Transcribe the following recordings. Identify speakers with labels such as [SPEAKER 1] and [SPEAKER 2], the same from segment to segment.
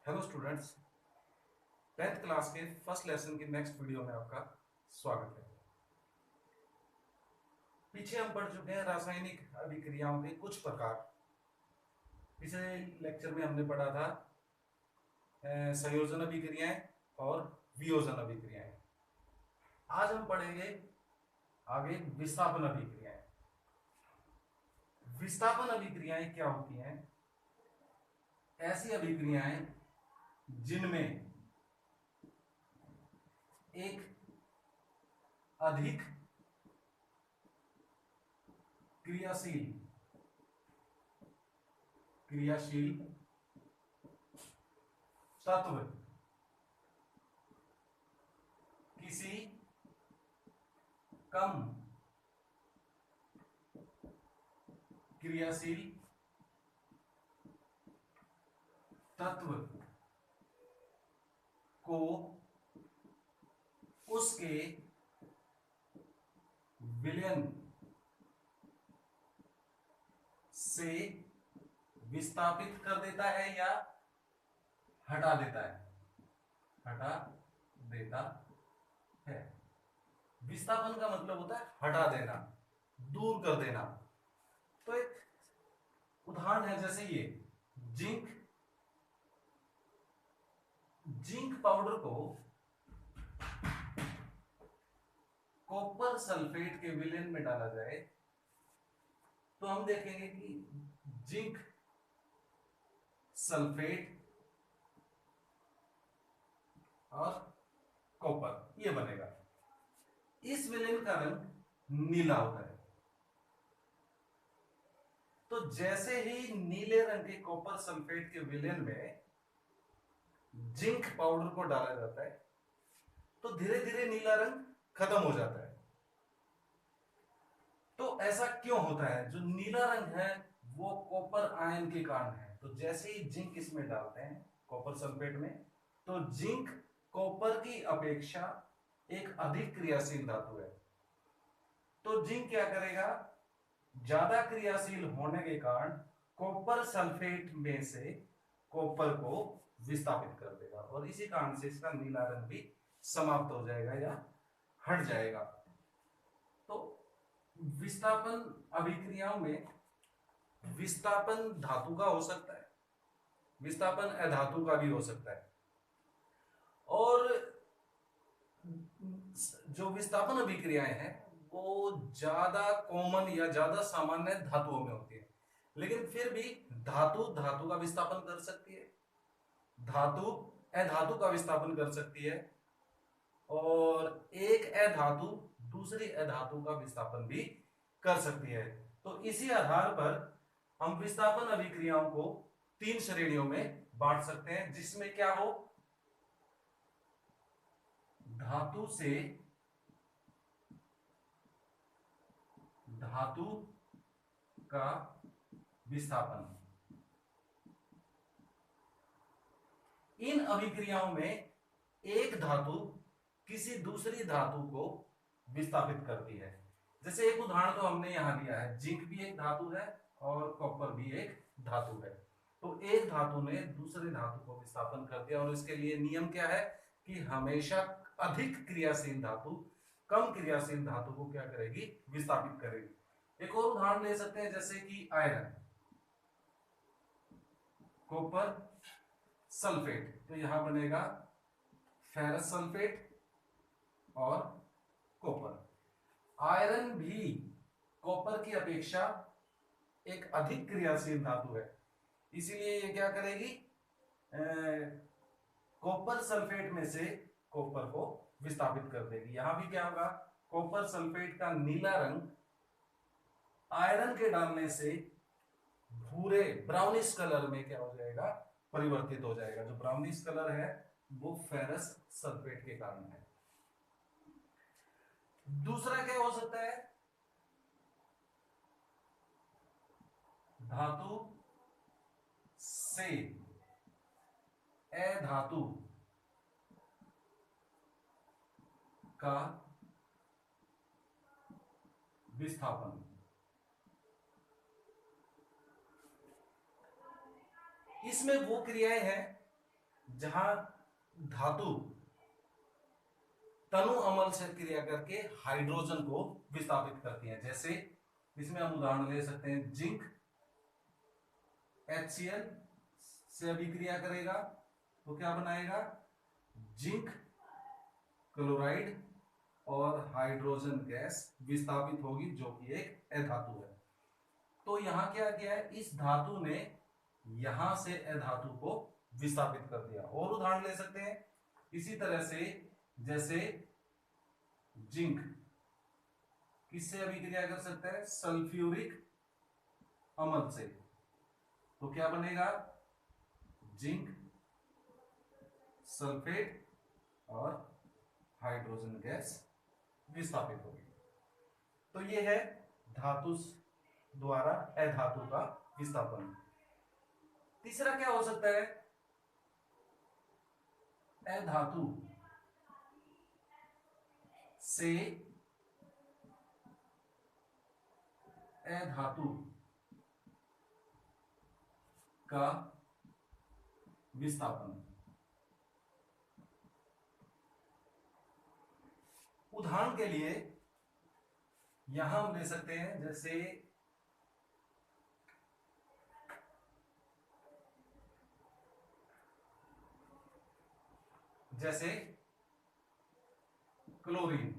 [SPEAKER 1] Hello students, 10th class के first lesson के next video में आपका स्वागत है। पीछे हम पढ़ चुके हैं रासायनिक अभिक्रियाओं के कुछ प्रकार। पिछले लेक्चर में हमने पढ़ा था संयोजन अभिक्रियाएं और वियोजन अभिक्रियाएं। आज हम पढ़ेंगे आगे विस्थापन अभिक्रियाएं। विस्थापन अभिक्रियाएं क्या होती हैं? ऐसी अभिक्रियाएं जिनमें एक अधिक क्रियाशील तत्व किसी कम क्रियाशील तत्व को उसके विलयन से विस्थापित कर देता है या हटा देता है। विस्थापन का मतलब होता है हटा देना, दूर कर देना। तो एक उदाहरण है, जैसे ये जिंक पाउडर को कॉपर सल्फेट के विलयन में डाला जाए तो हम देखेंगे कि जिंक सल्फेट और कॉपर ये बनेगा। इस विलयन का रंग नीला होता है। तो जैसे ही नीले रंग के कॉपर सल्फेट के विलयन में जिंक पाउडर को डाला जाता है तो धीरे धीरे नीला रंग खत्म हो जाता है। तो ऐसा क्यों होता है? जो नीला रंग है वो कॉपर आयन के कारण है। तो जैसे ही जिंक इसमें डालते हैं कॉपर सल्फेट में, तो जिंक कॉपर की अपेक्षा एक अधिक क्रियाशील धातु है। तो जिंक क्या करेगा? ज्यादा क्रियाशील होने के कारण कॉपर सल्फेट में से कॉपर को विस्थापित कर देगा और इसी कारण से इसका नीला रंग भी समाप्त हो जाएगा या हट जाएगा। तो विस्थापन अभिक्रियाओं में विस्थापन धातु का हो सकता है, विस्थापन अधातु का भी हो सकता है। और जो विस्थापन अभिक्रियाएं हैं वो ज्यादा कॉमन या ज्यादा सामान्य धातुओं में होती है, लेकिन फिर भी धातु धातु का विस्थापन कर सकती है, धातु अधातु का विस्थापन कर सकती है और एक अधातु दूसरी अधातु का विस्थापन भी कर सकती है। तो इसी आधार पर हम विस्थापन अभिक्रियाओं को 3 श्रेणियों में बांट सकते हैं, जिसमें क्या हो? धातु से धातु का विस्थापन। इन अभिक्रियाओं में एक धातु किसी दूसरी धातु को विस्थापित करती है। जैसे एक उदाहरण तो हमने यहां दिया है, जिंक भी एक धातु है और कॉपर भी एक धातु है। तो एक धातु ने दूसरे धातु को विस्थापन कर दिया और इसके लिए नियम क्या है कि हमेशा अधिक क्रियाशील धातु कम क्रियाशील धातु को क्या करेगी? विस्थापित करेगी। एक और उदाहरण ले सकते हैं, जैसे कि आयरन, कॉपर सल्फेट, तो यहां बनेगा फेरस सल्फेट और कॉपर। आयरन भी कॉपर की अपेक्षा एक अधिक क्रियाशील धातु है, इसीलिए ये क्या करेगी? कॉपर सल्फेट में से कॉपर को विस्थापित कर देगी। यहां भी क्या होगा? कॉपर सल्फेट का नीला रंग आयरन के डालने से भूरे ब्राउनिश कलर में क्या हो जाएगा? परिवर्तित हो जाएगा। जो ब्राउनिश कलर है वो फेरस सल्फेट के कारण है। दूसरा क्या हो सकता है? धातु से अधातु का विस्थापन। इसमें वो क्रियाएं हैं जहां धातु तनु अम्ल से क्रिया करके हाइड्रोजन को विस्थापित करती है। जैसे इसमें हम उदाहरण ले सकते हैं, जिंक HCl से अभिक्रिया करेगा तो क्या बनाएगा, जिंक क्लोराइड और हाइड्रोजन गैस विस्थापित होगी, जो कि एक अधातु है। तो यहां क्या किया है, इस धातु ने यहां से अधातु को विस्थापित कर दिया। और उदाहरण ले सकते हैं इसी तरह से, जैसे जिंक किससे अभिक्रिया कर सकता है, सल्फ्यूरिक अम्ल से, तो क्या बनेगा, जिंक सल्फेट और हाइड्रोजन गैस विस्थापित होगी। तो यह है धातु द्वारा अधातु का विस्थापन। तीसरा क्या हो सकता है, अधातु से अधातु का विस्थापन। उदाहरण के लिए यहां हम ले सकते हैं, जैसे क्लोरीन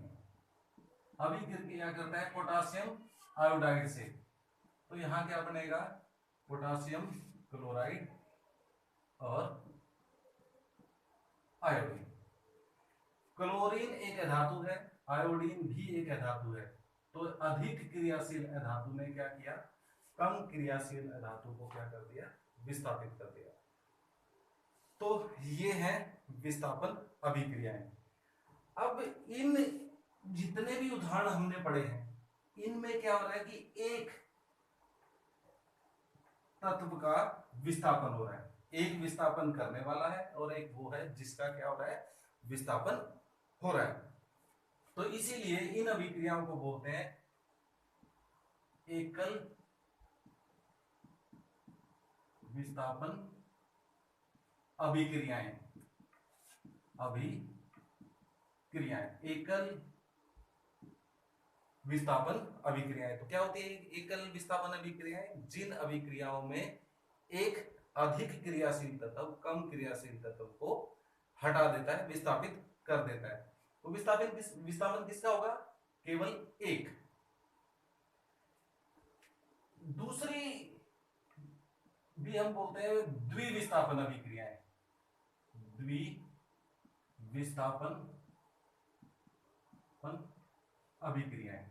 [SPEAKER 1] अभिक्रिया करता है पोटासियम आयोडाइड से, तो यहां क्या बनेगा, पोटासियम क्लोराइड और आयोडीन। क्लोरीन एक अधातु है, आयोडीन भी एक अधातु है, तो अधिक क्रियाशील अधातु ने क्या किया, कम क्रियाशील अधातु को क्या कर दिया, विस्थापित कर दिया। तो ये है विस्थापन अभिक्रियाएं। अब इन जितने भी उदाहरण हमने पढ़े हैं, इनमें क्या हो रहा है कि एक तत्व का विस्थापन हो रहा है, एक विस्थापन करने वाला है और एक वो है जिसका क्या हो रहा है, विस्थापन हो रहा है। तो इसीलिए इन अभिक्रियाओं को बोलते हैं एकल विस्थापन अभिक्रियाएं। एकल विस्थापन अभिक्रियाएं। तो क्या होती है एकल विस्थापन अभिक्रियाएं, जिन अभिक्रियाओं में एक अधिक क्रियाशील तत्व कम क्रियाशील तत्व को हटा देता है, विस्थापित कर देता है। तो विस्थापन किसका होगा, केवल एक। दूसरी भी हम बोलते हैं द्विविस्थापन अभिक्रियाएं। द्विविस्थापन अभिक्रियाएं।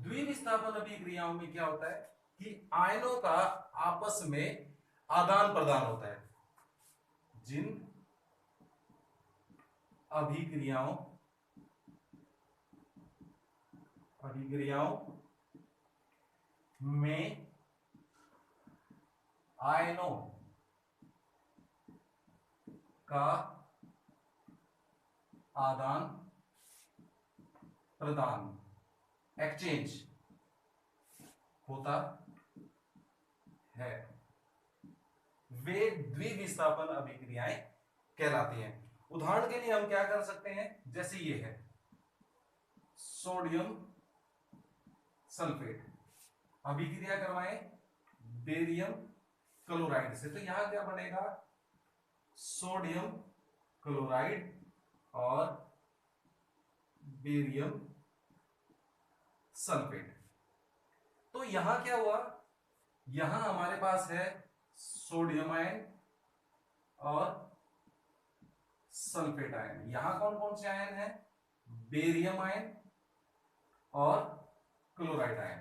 [SPEAKER 1] द्विविस्थापन अभिक्रियाओं में क्या होता है कि आयनों का आपस में आदान प्रदान होता है। जिन अभिक्रियाओं में आयनों का आदान प्रदान एक्सचेंज होता है, वे द्विविस्थापन अभिक्रियाएं कहलाती हैं। उदाहरण के लिए हम क्या कर सकते हैं, जैसे ये है सोडियम सल्फेट, अभिक्रिया करवाएं बेरियम क्लोराइड से, तो यहां क्या बनेगा, सोडियम क्लोराइड और बेरियम सल्फेट। तो यहां क्या हुआ, यहां हमारे पास है सोडियम आयन और सल्फेट आयन। यहां कौन कौन से आयन है, बेरियम आयन और क्लोराइड आयन।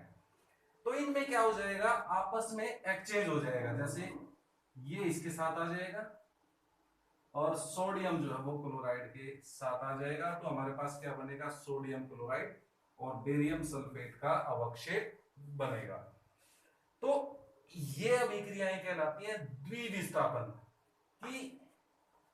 [SPEAKER 1] तो इनमें क्या हो जाएगा, आपस में एक्सचेंज हो जाएगा। जैसे ये इसके साथ आ जाएगा और सोडियम जो है वो क्लोराइड के साथ आ जाएगा, तो हमारे पास क्या बनेगा, सोडियम क्लोराइड और बेरियम सल्फेट का अवक्षेप बनेगा। तो ये अभिक्रियाएं कहलाती है द्विविस्थापन, कि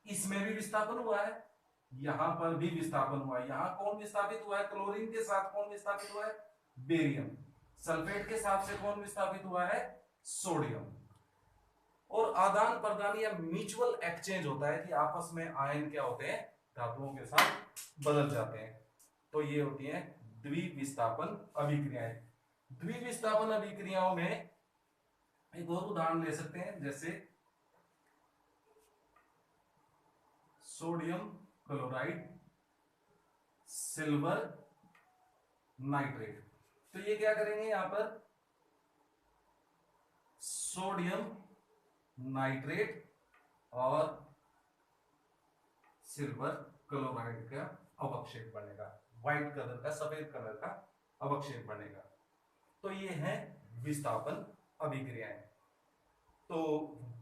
[SPEAKER 1] इसमें भी विस्थापन हुआ है, यहां पर भी विस्थापन हुआ है। यहां कौन विस्थापित हुआ है, क्लोरीन के साथ कौन विस्थापित हुआ है, बेरियम। सल्फेट के साथ से कौन विस्थापित हुआ है, सोडियम। और आदान प्रदान या म्यूचुअल एक्सचेंज होता है कि आपस में आयन क्या होते हैं, धातुओं के साथ बदल जाते हैं। तो ये होती है द्विविस्थापन अभिक्रियाएं। द्विविस्थापन अभिक्रियाओं में एक और उदाहरण ले सकते हैं, जैसे सोडियम क्लोराइड सिल्वर नाइट्रेट। तो ये क्या करेंगे, यहां पर सोडियम नाइट्रेट और सिल्वर क्लोराइड का अवक्षेप बनेगा, व्हाइट कलर का, सफेद कलर का अवक्षेप बनेगा। तो ये है विस्थापन अभिक्रियाएं। तो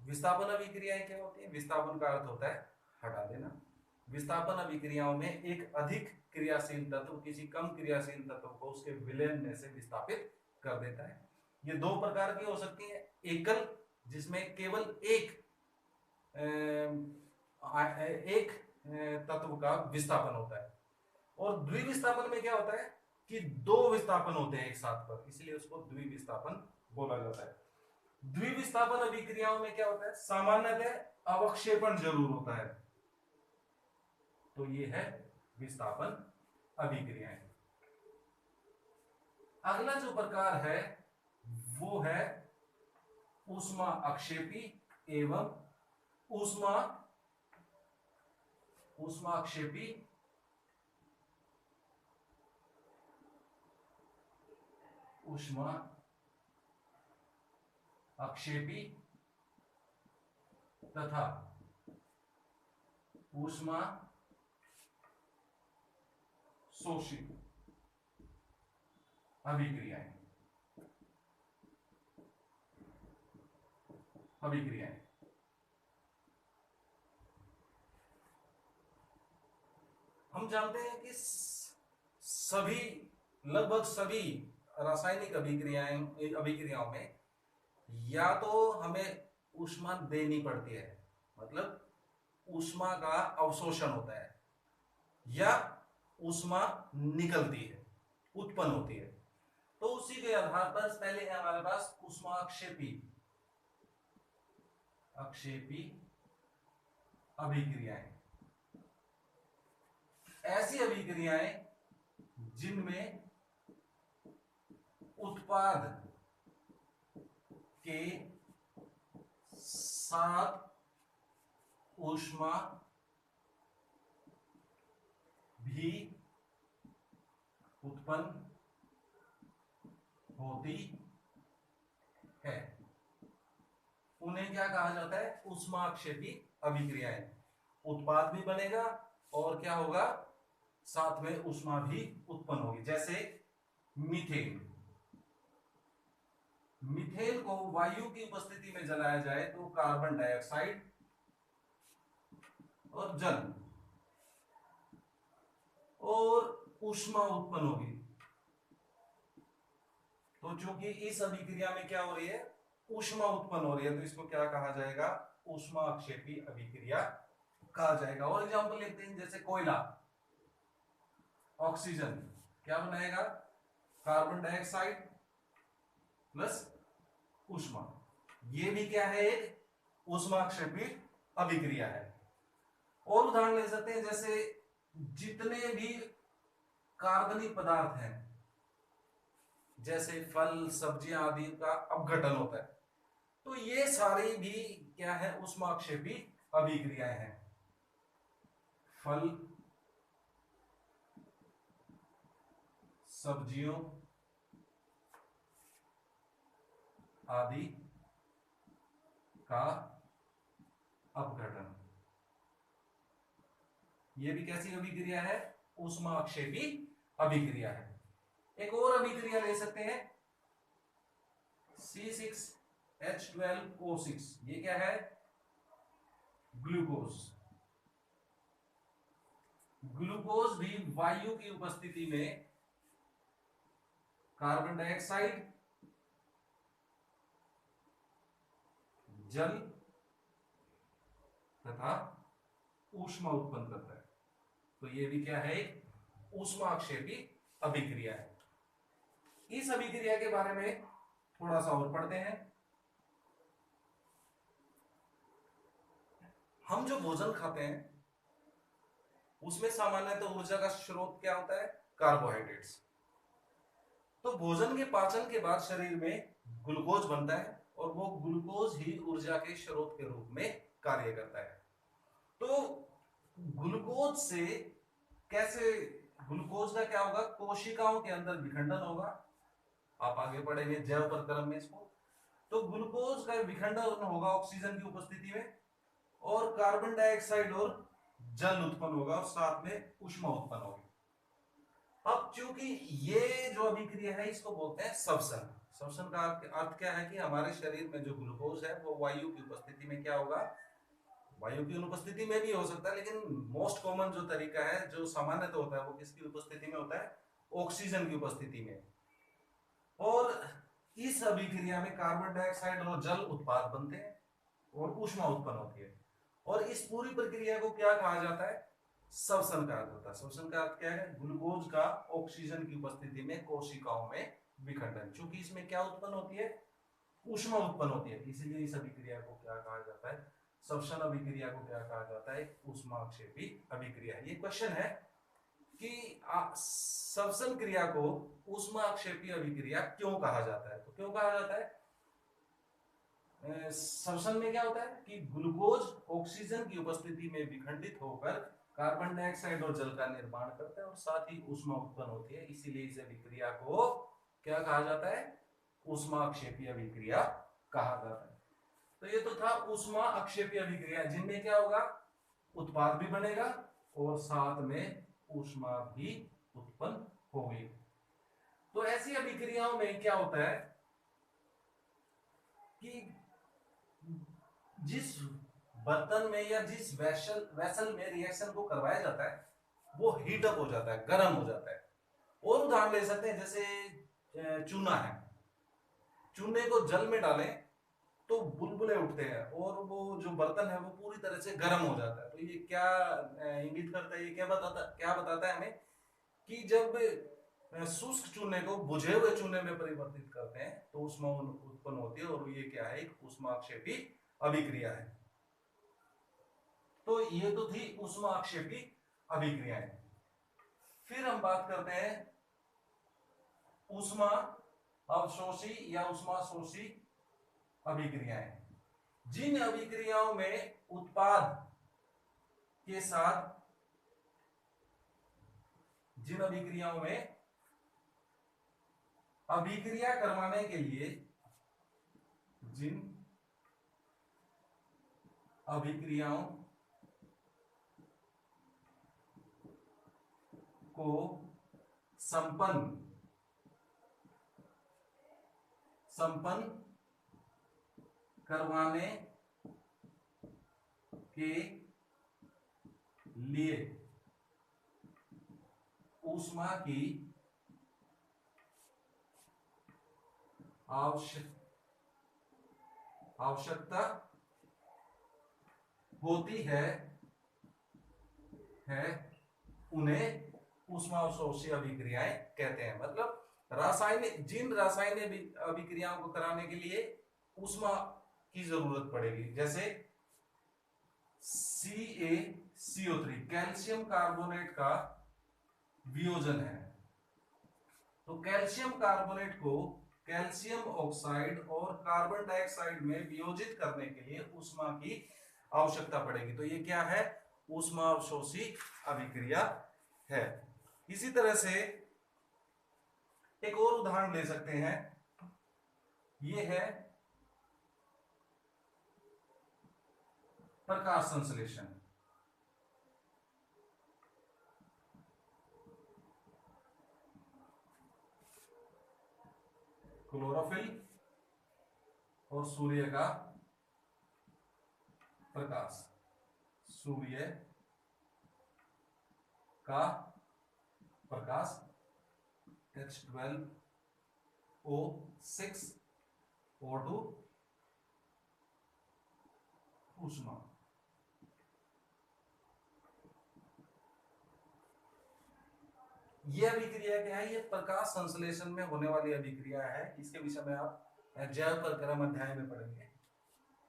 [SPEAKER 1] विस्थापन अभिक्रियाएं क्या होती है? विस्थापन का अर्थ होता है हटा देना। विस्थापन अभिक्रियाओं में एक अधिक क्रियाशील तत्व किसी कम क्रियाशील तत्व को उसके विलयन में से विस्थापित कर देता है। ये दो प्रकार की हो सकती है, एकल जिसमें केवल एक तत्व का विस्थापन होता है, और द्विविस्थापन में क्या होता है कि दो विस्थापन होते हैं एक साथ पर, इसलिए उसको द्विविस्थापन बोला जाता है। द्विविस्थापन अभिक्रियाओं में क्या होता है, सामान्यतः अवक्षेपण जरूर होता है। तो ये है विस्थापन अभिक्रियाएं। अगला जो प्रकार है वो है ऊष्मा अक्षेपी एवं ऊष्मा अक्षेपी ऊष्मा अक्षेपी तथा ऊष्मा शोषी अभिक्रियाएं। हम जानते हैं कि सभी, लगभग सभी रासायनिक अभिक्रियाओं में या तो हमें ऊष्मा देनी पड़ती है, मतलब ऊष्मा का अवशोषण होता है, या ऊष्मा निकलती है, उत्पन्न होती है। तो उसी के आधार पर पहले है हमारे पास ऊष्मा अक्षेपी अभिक्रियाएं। ऐसी अभिक्रियाएं जिनमें उत्पाद के साथ ऊष्मा भी उत्पन्न होती है, उन्हें क्या कहा जाता है? ऊष्माक्षेपी अभिक्रियाएं। उत्पाद भी बनेगा और क्या होगा, साथ में ऊष्मा भी उत्पन्न होगी। जैसे मीथेन को वायु की उपस्थिति में जलाया जाए तो कार्बन डाइऑक्साइड और जल और ऊष्मा उत्पन्न होगी। तो चूंकि इस अभिक्रिया में क्या हो रही है, ऊष्मा उत्पन्न हो रही है, तो इसको क्या कहा जाएगा? ऊष्मा अक्षेपी अभिक्रिया कहा जाएगा। और एग्जांपल लेते हैं, जैसे कोयला ऑक्सीजन क्या बनाएगा? कार्बन डाइऑक्साइड प्लस ऊष्मा। ये भी क्या है? एक ऊष्माक्षेपी अभिक्रिया है। और उदाहरण ले सकते हैं, जैसे जितने भी कार्बनिक पदार्थ हैं, जैसे फल सब्जियां आदि का अपघटन होता है, तो ये सारी भी क्या है? ऊष्माक्षेपी अभिक्रियाएं हैं। फल सब्जियों आदि का अपघटन, ये भी कैसी अभिक्रिया है? ऊष्माक्षेपी अभिक्रिया है। एक और अभिक्रिया ले सकते हैं, C6H12O6। ये क्या है? ग्लूकोज। ग्लूकोज भी वायु की उपस्थिति में कार्बन डाइऑक्साइड, जल तथा ऊष्मा उत्पन्न करता है। तो ये भी क्या है? एक ऊष्माक्षेपी अभिक्रिया है। इस अभिक्रिया के बारे में थोड़ा सा और पढ़ते हैं। हम जो भोजन खाते हैं उसमें सामान्यतः ऊर्जा का स्रोत क्या होता है? कार्बोहाइड्रेट्स। तो भोजन के पाचन के बाद शरीर में ग्लूकोज बनता है और वो ग्लूकोज ही ऊर्जा के स्रोत के रूप में कार्य करता है। तो ग्लूकोज से कैसे, ग्लूकोज का क्या होगा? कोशिकाओं के अंदर विखंडन होगा। आप आगे पढ़ेंगे जैव प्रक्रम में इसको। तो ग्लूकोज का विखंडन होगा ऑक्सीजन की उपस्थिति में, और कार्बन डाइऑक्साइड और जल उत्पन्न होगा, और साथ में ऊष्मा उत्पन्न होगी। अब चूंकि ये जो अभिक्रिया है इसको बोलते हैं श्वसन। श्वसन का अर्थ क्या है कि हमारे शरीर में जो ग्लूकोज है वो वायु की उपस्थिति में क्या होगा? वायु की अनुपस्थिति में भी हो सकता है, लेकिन मोस्ट कॉमन जो तरीका है, जो सामान्यतः होता है, वो किसकी उपस्थिति में होता है? ऑक्सीजन की उपस्थिति में। और इस अभिक्रिया में कार्बन डाइऑक्साइड और जल उत्पाद बनते हैं और ऊष्मा उत्पन्न होती है। और इस पूरी प्रक्रिया को क्या कहा जाता है? श्वसन का अर्थ होता है। श्वसन का अर्थ क्या है? ग्लूकोज का ऑक्सीजन की उपस्थिति में कोशिकाओं में विखंडन। चूंकि इसमें क्या उत्पन्न होती है? ऊष्मा उत्पन्न होती है, इसलिए इस अभिक्रिया को क्या कहा जाता है? श्वसन अभिक्रिया को क्या कहा जाता है? ऊष्माक्षेपी अभिक्रिया। ये क्वेश्चन है कि श्वसन क्रिया को ऊष्माक्षेपी अभिक्रिया क्यों कहा जाता है? तो क्यों कहा जाता है? श्वसन में क्या होता है कि ग्लूकोज ऑक्सीजन की उपस्थिति में विखंडित होकर कार्बन डाइऑक्साइड और जल का निर्माण करता है और साथ ही ऊष्मा उत्पन्न होती है, इसीलिए इस अभिक्रिया को क्या कहा जाता है? ऊष्माक्षेपी अभिक्रिया कहा जाता है। तो ये तो था ऊष्मा अक्षेपी अभिक्रिया, जिनमें क्या होगा? उत्पाद भी बनेगा और साथ में ऊष्मा भी उत्पन्न होगी। तो ऐसी अभिक्रियाओं में क्या होता है कि जिस बर्तन में या जिस वेसल में रिएक्शन को करवाया जाता है वो हीट अप हो जाता है, गर्म हो जाता है। और उदाहरण ले सकते हैं, जैसे चूना है, चूने को जल में डालें तो बुलबुले उठते हैं और वो जो बर्तन है वो पूरी तरह से गर्म हो जाता है। तो ये क्या इंगित करता है? ये क्या बताता है हमें कि जब शुष्क चूने को बुझे हुए चूने में परिवर्तित करते हैं तो ऊष्मा उत्पन्न होती है, और ये क्या है? एक ऊष्माक्षेपी अभिक्रिया है। तो ये तो थी ऊष्माक्षेपी अभिक्रियाएं। फिर हम बात करते हैं ऊष्मा अवशोषी या ऊष्माशोषी अभिक्रियाएं। जिन अभिक्रियाओं में उत्पाद के साथ, जिन अभिक्रियाओं में अभिक्रिया करवाने के लिए, जिन अभिक्रियाओं को संपन्न करवाने के लिए ऊष्मा की आवश्यकता होती है, उन्हें ऊष्माअवशोषी अभिक्रियाएं कहते हैं। मतलब जिन रासायनिक अभिक्रियाओं को कराने के लिए ऊष्मा की जरूरत पड़ेगी, जैसे CaCO3 कैल्शियम कार्बोनेट का वियोजन है। तो कैल्शियम कार्बोनेट को कैल्शियम ऑक्साइड और कार्बन डाइऑक्साइड में वियोजित करने के लिए ऊष्मा की आवश्यकता पड़ेगी। तो ये क्या है? ऊष्माअवशोषी अभिक्रिया है। इसी तरह से एक और उदाहरण ले सकते हैं, ये है प्रकाश संश्लेषण। क्लोरोफिल और सूर्य का प्रकाश, सूर्य का प्रकाश H12O6 O2 ऊष्मा। यह अभिक्रिया क्या है? ये प्रकाश संश्लेषण में होने वाली अभिक्रिया है। इसके विषय में आप जैव प्रक्रम अध्याय में पढ़ेंगे।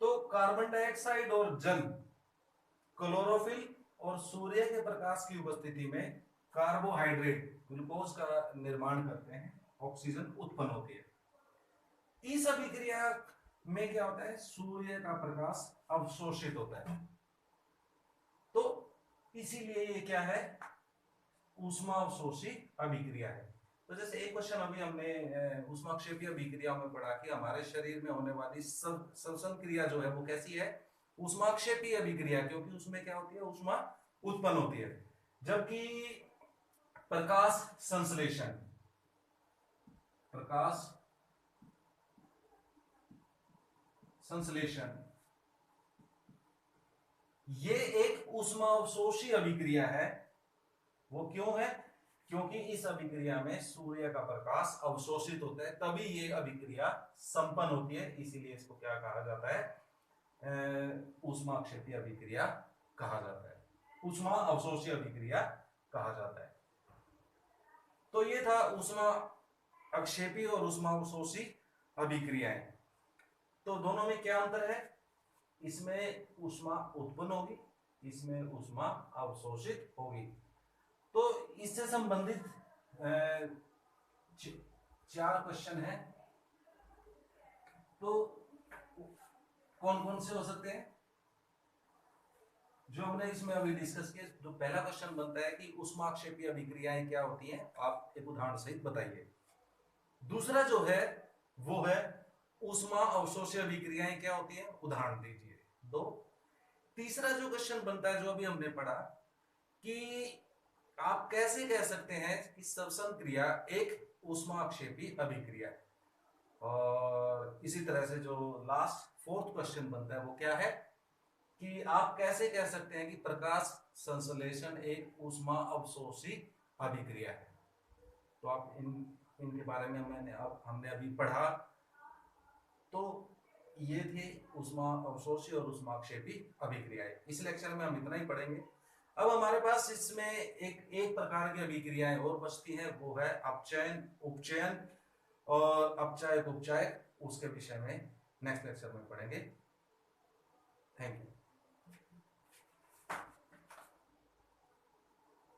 [SPEAKER 1] तो कार्बन डाइऑक्साइड और जल क्लोरोफिल और सूर्य के प्रकाश की उपस्थिति में कार्बोहाइड्रेट ग्लूकोज का निर्माण करते हैं, ऑक्सीजन उत्पन्न होती है। इस अभिक्रिया में क्या होता है, सूर्य का प्रकाश अवशोषित होता है, तो इसीलिए ये क्या है, ऊष्मा अवशोषी अभिक्रिया है। तो जैसे एक क्वेश्चन अभी हमने ऊष्माक्षेपीय अभिक्रिया में पढ़ा कि हमारे शरीर में होने वाली श्वसन क्रिया जो है वो कैसी है, ऊष्माक्षेपीय अभिक्रिया, क्योंकि उसमें क्या होती है, ऊष्मा उत्पन्न होती है। जबकि प्रकाश संश्लेषण, प्रकाश संश्लेषण ये एक ऊष्मा अवशोषी अभिक्रिया है। वो क्यों है, क्योंकि इस अभिक्रिया में सूर्य का प्रकाश अवशोषित होता है, तभी ये अभिक्रिया संपन्न होती है। इसीलिए इसको क्या कहा जाता है, ऊष्माक्षेपीय अभिक्रिया कहा जाता है, ऊष्मा अवशोषी अभिक्रिया कहा जाता है। तो ये था ऊष्मा अक्षेपी और ऊष्मा अवशोषी अभिक्रियाएं। तो दोनों में क्या अंतर है, इसमें ऊष्मा उत्पन्न होगी, इसमें ऊष्मा अवशोषित होगी। तो इससे संबंधित 4 क्वेश्चन है, तो कौन कौन से हो सकते हैं जो हमने इसमें अभी डिस्कस किए। जो पहला क्वेश्चन बनता है कि ऊष्माक्षेपीय अभिक्रियाएं क्या होती हैं, आप एक उदाहरण सहित बताइए। दूसरा जो है वो है ऊष्मा अवशोषी अभिक्रियाएं क्या होती हैं, उदाहरण दीजिए 2। तीसरा जो क्वेश्चन बनता है जो अभी हमने पढ़ा कि आप कैसे कह सकते हैं कि श्वसन क्रिया एक ऊष्माक्षेपी अभिक्रिया है। और इसी तरह से जो लास्ट 4th क्वेश्चन बनता है वो क्या है कि आप कैसे कह सकते हैं कि प्रकाश संश्लेषण एक ऊष्मा अवशोषी अभिक्रिया है। तो आप इनके बारे में हमने अभी पढ़ा। तो ये थे ऊष्मा अवशोषी और ऊष्माक्षेपी अभिक्रियाएं। इस लेक्चर में हम इतना ही पढ़ेंगे। अब हमारे पास इसमें एक प्रकार की अभिक्रियाएं और बचती हैं, वो है अपचयन, उपचयन और अपचायक उपचायक। उसके विषय में नेक्स्ट लेक्चर में पढ़ेंगे। Thank you.